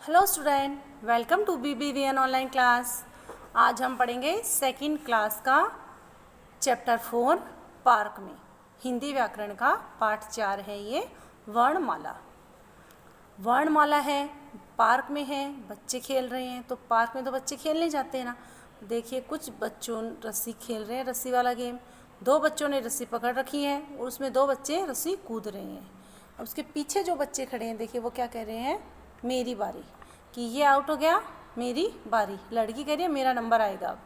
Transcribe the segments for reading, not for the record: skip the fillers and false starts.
Hello student, welcome to BBVN online class. आज हम पढ़ेंगे सेकंड क्लास का चैप्टर 4 पार्क में हिंदी व्याकरण का पाठ 4 है। ये वर्णमाला है, पार्क में है, बच्चे खेल रहे हैं। तो पार्क में तो बच्चे खेलने जाते हैं ना। देखिए कुछ बच्चों रस्सी खेल रहे हैं, रस्सी वाला गेम। दो बच्चों ने रस्सी पकड़ रखी है और उसमें दो बच्चे रस्सी कूद रहे हैं। अब उसके पीछे जो बच्चे खड़े हैं, देखिए वो क्या कह रहे हैं, मेरी बारी, कि ये आउट हो गया, मेरी बारी। लड़की कह रही है मेरा नंबर आएगा।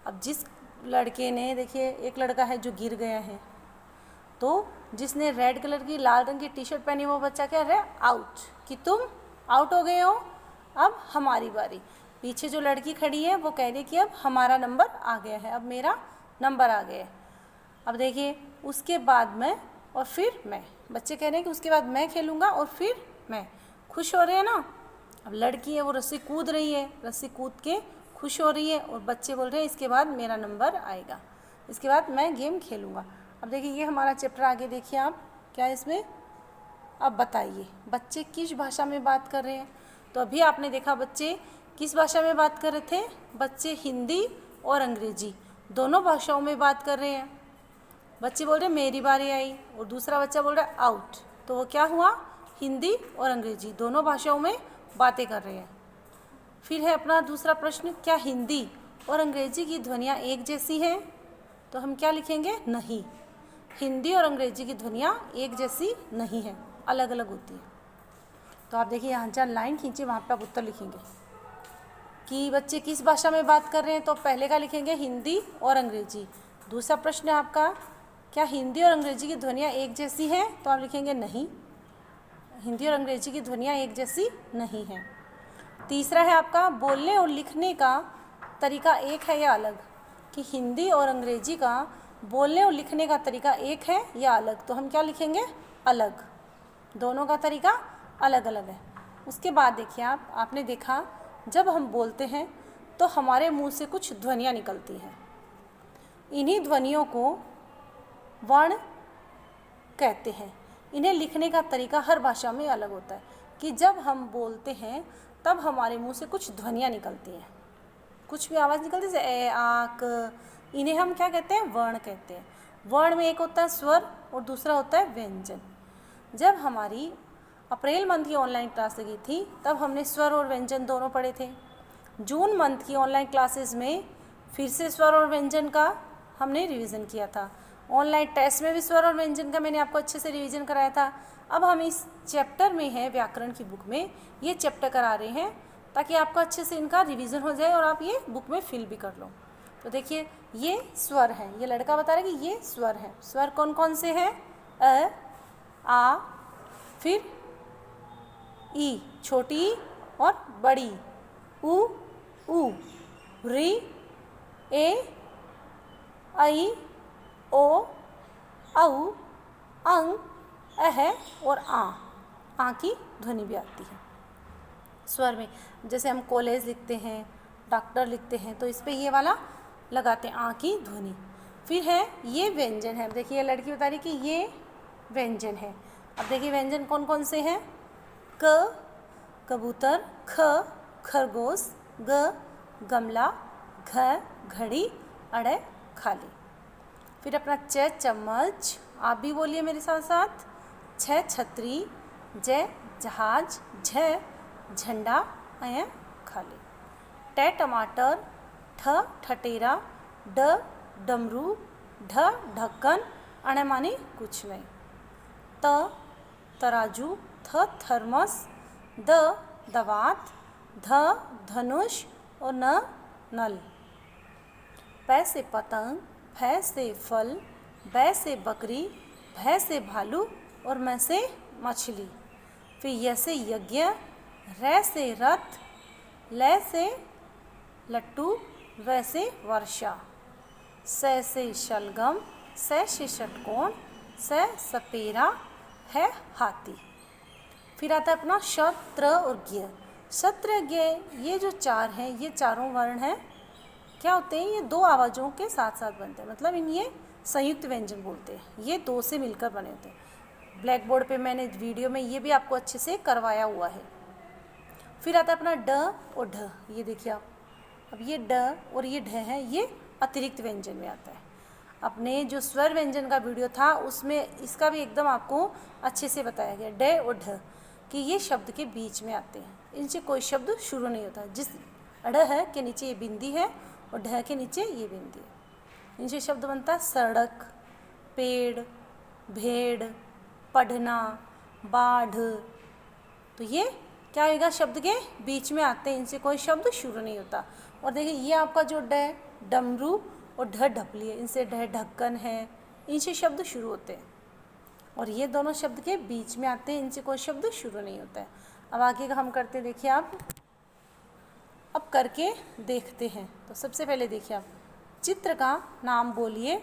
अब जिस लड़के ने, देखिए एक लड़का है जो गिर गया है, तो जिसने रेड कलर की लाल रंग की टी शर्ट पहनी वो बच्चा कह रहा है आउट, कि तुम आउट हो गए हो, अब हमारी बारी। पीछे जो लड़की खड़ी है वो कह रही है कि अब हमारा नंबर आ गया है, अब मेरा नंबर आ गया है। अब देखिए उसके बाद मैं और फिर मैं, बच्चे कह रहे हैं कि उसके बाद मैं खेलूँगा और फिर मैं। खुश हो रहे हैं ना। अब लड़की है वो रस्सी कूद रही है, रस्सी कूद के खुश हो रही है, और बच्चे बोल रहे हैं इसके बाद मेरा नंबर आएगा, इसके बाद मैं गेम खेलूँगा। अब देखिए ये हमारा चैप्टर आगे देखिए आप, क्या है इसमें। अब बताइए बच्चे किस भाषा में बात कर रहे हैं। तो अभी आपने देखा बच्चे किस भाषा में बात कर रहे थे, बच्चे हिंदी और अंग्रेजी दोनों भाषाओं में बात कर रहे हैं। बच्चे बोल रहे हैं मेरी बारी आई, और दूसरा बच्चा बोल रहा है आउट। तो वो क्या हुआ, हिंदी और अंग्रेजी दोनों भाषाओं में बातें कर रहे हैं। फिर है अपना दूसरा प्रश्न, क्या हिंदी और अंग्रेजी की ध्वनियाँ एक जैसी हैं। तो हम क्या लिखेंगे, नहीं, हिंदी और अंग्रेजी की ध्वनियाँ एक जैसी नहीं है, अलग अलग होती है। तो आप देखिए यहाँ जहाँ लाइन खींचे वहाँ पे आप उत्तर लिखेंगे कि बच्चे किस भाषा में बात कर रहे हैं। तो पहले का लिखेंगे हिंदी और अंग्रेजी। दूसरा प्रश्न है आपका, क्या हिंदी और अंग्रेजी की ध्वनियाँ एक जैसी हैं। तो आप लिखेंगे नहीं, हिंदी और अंग्रेजी की ध्वनियाँ एक जैसी नहीं हैं। तीसरा है आपका, बोलने और लिखने का तरीका एक है या अलग, कि हिंदी और अंग्रेजी का बोलने और लिखने का तरीका एक है या अलग। तो हम क्या लिखेंगे, अलग, दोनों का तरीका अलग अलग है। उसके बाद देखिए आपने देखा जब हम बोलते हैं तो हमारे मुंह से कुछ ध्वनियाँ निकलती हैं। इन्हीं ध्वनियों को वर्ण कहते हैं। इन्हें लिखने का तरीका हर भाषा में अलग होता है, कि जब हम बोलते हैं तब हमारे मुंह से कुछ ध्वनियाँ निकलती हैं, कुछ भी आवाज़ निकलती है, जैसे ए आ क। इन्हें हम क्या कहते हैं, वर्ण कहते हैं। वर्ण में एक होता है स्वर और दूसरा होता है व्यंजन। जब हमारी अप्रैल मंथ की ऑनलाइन क्लास लगी थी तब हमने स्वर और व्यंजन दोनों पढ़े थे। जून मंथ की ऑनलाइन क्लासेस में फिर से स्वर और व्यंजन का हमने रिवीजन किया था। ऑनलाइन टेस्ट में भी स्वर और व्यंजन का मैंने आपको अच्छे से रिवीजन कराया था। अब हम इस चैप्टर में है, व्याकरण की बुक में ये चैप्टर करा रहे हैं ताकि आपको अच्छे से इनका रिवीजन हो जाए और आप ये बुक में फिल भी कर लो। तो देखिए ये स्वर है, ये लड़का बता रहा है कि ये स्वर है। स्वर कौन कौन से हैं, अ, आ, फिर ई छोटी ई और बड़ी, उ, री, ए, आई, ओ, औ, अंग, अह और आ की ध्वनि भी आती है स्वर में। जैसे हम कॉलेज लिखते हैं, डॉक्टर लिखते हैं, तो इस पे ये वाला लगाते हैं, आ की ध्वनि। फिर है ये व्यंजन है। देखिए लड़की बता रही कि ये व्यंजन है। अब देखिए व्यंजन कौन कौन से हैं, क कबूतर, ख खरगोश, ग गमला, घ घड़ी, अड़ खाली। फिर अपना च चम्मच, आप भी बोलिए मेरे साथ साथ, छ छतरी, ज जहाज, झ झंडा, अय खाली। ट टमाटर, ठ ठटेरा, ड डमरू, ढ ढक्कन, अण माने कुछ नहीं। त तराजू, थ थर्मस, द दवात, ध धनुष और न नल। पै से पतंग, फै से फल, बै से बकरी, भै से भालू और मैं से मछली। फिर य से यज्ञ, रै से रथ, लै से लट्टू, वै से वर्षा। सै से शलगम, सै से षटकोण, सै सपेरा, है हाथी। फिर आता है अपना शत्र और ज्ञ। शत्र ज्ञ ये जो चार हैं, ये चारों वर्ण हैं, क्या होते हैं, ये दो आवाज़ों के साथ साथ बनते हैं, मतलब इन ये संयुक्त व्यंजन बोलते हैं। ये दो से मिलकर बने होते हैं। ब्लैक बोर्ड पे मैंने वीडियो में ये भी आपको अच्छे से करवाया हुआ है। फिर आता है अपना ड और ढ। ये देखिए आप, अब ये ड और ये ढ है, ये अतिरिक्त व्यंजन में आता है। अपने जो स्वर व्यंजन का वीडियो था उसमें इसका भी एकदम आपको अच्छे से बताया गया, ड और ढ, कि ये शब्द के बीच में आते हैं, इनसे कोई शब्द शुरू नहीं होता। जिस अड़ है के नीचे ये बिंदी है और ढ के नीचे ये बिंदी है, इनसे शब्द बनता है सड़क, पेड़, भेड़, पढ़ना, बाढ़। तो ये क्या होगा, शब्द के बीच में आते हैं, इनसे कोई शब्द शुरू नहीं होता। और देखिए ये आपका जो ड डमरू और ढ ढपली है, इनसे ढ ढक्कन है, इनसे शब्द शुरू होते हैं। और ये दोनों शब्द के बीच में आते हैं, इनसे कोई शब्द शुरू नहीं होता है। अब आगे का हम करते, देखिए आप, अब करके देखते हैं। तो सबसे पहले देखिए आप, चित्र का नाम बोलिए,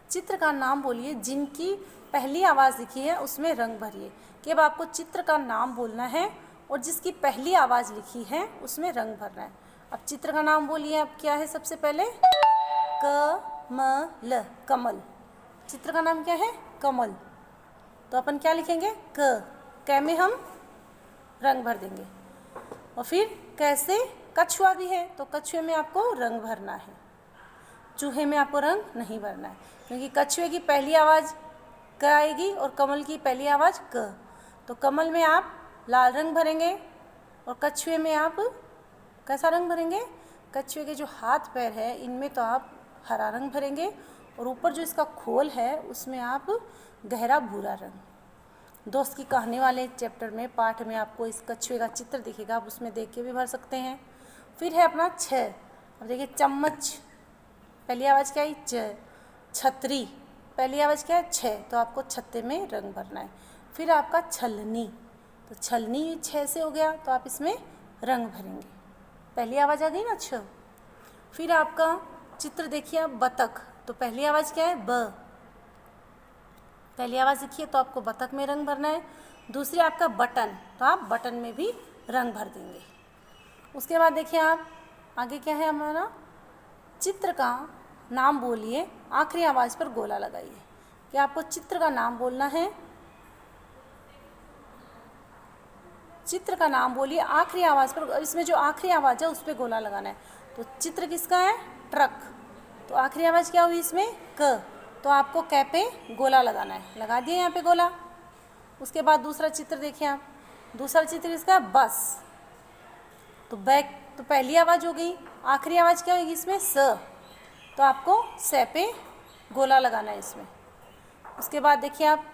चित्र का नाम बोलिए जिनकी पहली आवाज़ लिखी है उसमें रंग भरिए। कि अब आपको चित्र का नाम बोलना है और जिसकी पहली आवाज़ लिखी है उसमें रंग भरना है। अब चित्र का नाम बोलिए, अब क्या है सबसे पहले, कमल, कमल। चित्र का नाम क्या है, कमल। तो अपन क्या लिखेंगे, क में हम रंग भर देंगे। और फिर कैसे, कछुआ भी है तो कछुए में आपको रंग भरना है, चूहे में आपको रंग नहीं भरना है, क्योंकि कछुए की पहली आवाज़ क आएगी और कमल की पहली आवाज़ क। तो कमल में आप लाल रंग भरेंगे और कछुए में आप कैसा रंग भरेंगे, कछुए के जो हाथ पैर है इनमें तो आप हरा रंग भरेंगे और ऊपर जो इसका खोल है उसमें आप गहरा भूरा रंग। दोस्त की कहानी वाले चैप्टर में, पाठ में आपको इस कछुए का चित्र दिखेगा, आप उसमें देख के भी भर सकते हैं। फिर है अपना छ। अब देखिए चम्मच, पहली आवाज़ क्या है, च। छतरी, पहली आवाज़ क्या है, छ, तो आपको छत्ते में रंग भरना है। फिर आपका छलनी, तो छलनी 6 से हो गया तो आप इसमें रंग भरेंगे, पहली आवाज़ आ गई ना, छ। फिर आपका चित्र देखिए आप, बतख, तो पहली आवाज़ क्या है, ब, पहली आवाज़ लिखिए तो आपको बतख में रंग भरना है। दूसरी आपका बटन, तो आप बटन में भी रंग भर देंगे। उसके बाद देखिए आप, आगे क्या है हमारा, चित्र का नाम बोलिए, आखिरी आवाज़ पर गोला लगाइए। कि आपको चित्र का नाम बोलना है, चित्र का नाम बोलिए आखिरी आवाज़ पर, इसमें जो आखिरी आवाज़ है उस पर गोला लगाना है। तो चित्र किसका है, ट्रक, तो आखिरी आवाज़ क्या हुई इसमें, क, तो आपको कै पे गोला लगाना है, लगा दिए यहाँ पे गोला। उसके बाद दूसरा चित्र देखिए आप, दूसरा चित्र किसका है, बस, तो बैक, तो पहली आवाज़ हो गई, आखिरी आवाज़ क्या होगी इसमें, स, तो आपको स पे गोला लगाना है इसमें। उसके बाद देखिए आप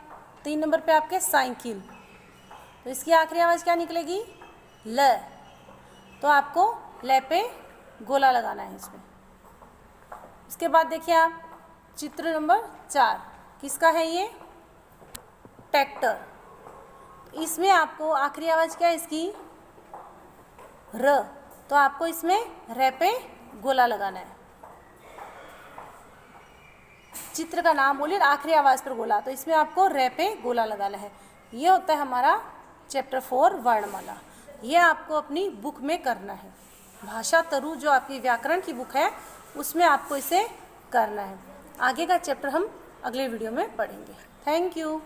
3 नंबर पे आपके साइकिल, तो इसकी आखिरी आवाज़ क्या निकलेगी, ल, तो आपको ल पे गोला लगाना है इसमें। उसके बाद देखिए आप चित्र नंबर 4, किसका है ये, ट्रैक्टर, इसमें आपको आखिरी आवाज़ क्या है इसकी, र, तो आपको इसमें र पे गोला लगाना है। चित्र का नाम बोलिए आखिरी आवाज़ पर गोला, तो इसमें आपको र पे गोला लगाना है। ये होता है हमारा चैप्टर 4 वर्णमाला। ये आपको अपनी बुक में करना है, भाषा तरु जो आपकी व्याकरण की बुक है उसमें आपको इसे करना है। आगे का चैप्टर हम अगले वीडियो में पढ़ेंगे। Thank you.